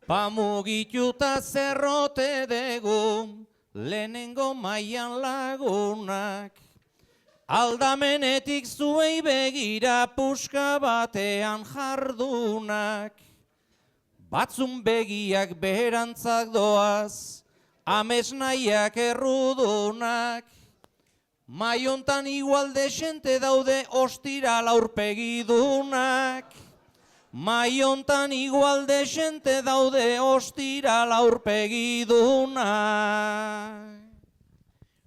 Pamugituta zerrote dugu, lehenengo mailan lagunak. Aldamenetik zuei begira puska batean jardunak. Batzun begiak beherantzak doaz, amesnaiak errudunak. Maiontan igual desente daude ostiral aurpegidunak. Maiontan igual desente daude ostiral aurpegidunak.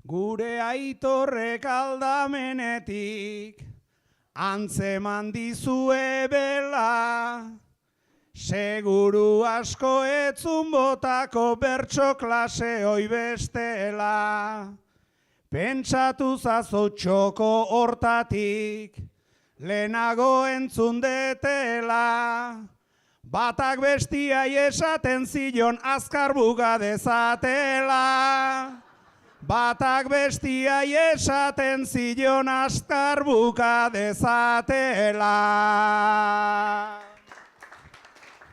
Gure aitorrek aldamenetik antzeman dizue bela. Seguru asko etzun botako bertso klase hoi bestela. Pentsatu zazo txoko hortatik, lehenago entzun detela. Batak bestiai esaten zion azkar buga dezatela. Batak bestiai esaten zion azkar buga dezatela.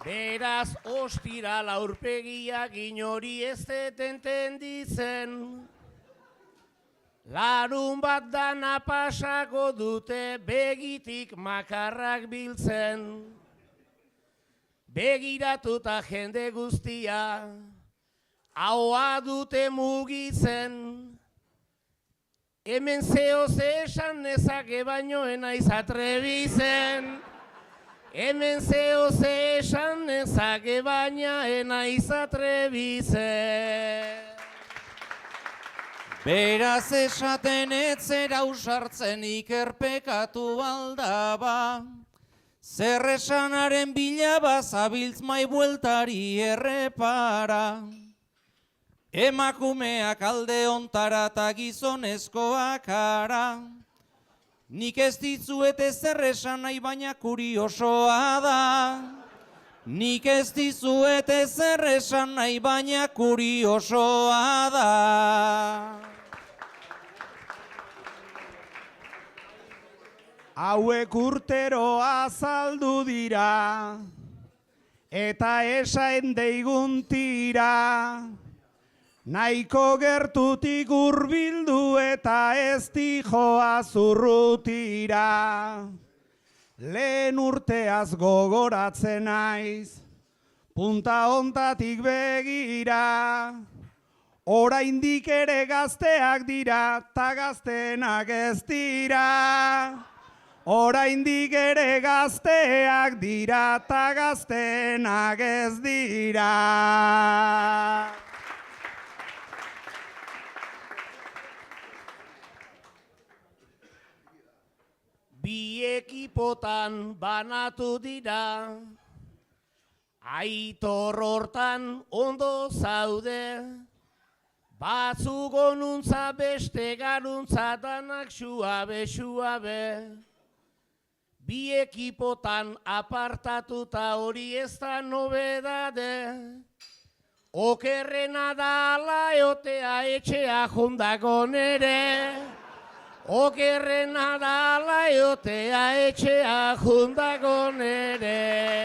Beraz ostiral aurpegiak inori ez detenten dizen. Larun bat dana pasako dute begitik makarrak biltzen. Begiratuta jende guztia, ahoa dute mugitzen. Hemen zeo ze esan nezake baino enaiz atrebizen. Hemen zeo ze esan nezake baina enaiz atrebizen. Beraz esaten etzera usartzen ikerpekatu aldaba. Zer esanaren bilaba zabiltz mai bueltari errepara. Emakumeak alde ontara eta gizonezkoak ara. Nik ez dizuet ezer esan nahi baina kuriosoa da. Nik ez dizuet ezer esan nahi baina kuriosoa da. Hauek urtero azaldu dira, eta esaen deigun tira. Nahiko gertutik hurbildu eta ez dijoa zurrutira. Lehen urteaz gogoratzen naiz, punta hontatik begira. Oraindik ere gazteak dira, ta gaztenak ez dira. Oraindik ere gazteak dira, ta gaztenak ez dira. Bi ekipotan banatu dira, Aitor hortan ondo zaude, batzuk onuntza beste garuntza danak suabe. Bi ekipotan apartatuta hori ez da nobedade, okerrena da ala eotea etxea jondako nere. Okerrena da ala eotea etxea jondako nere.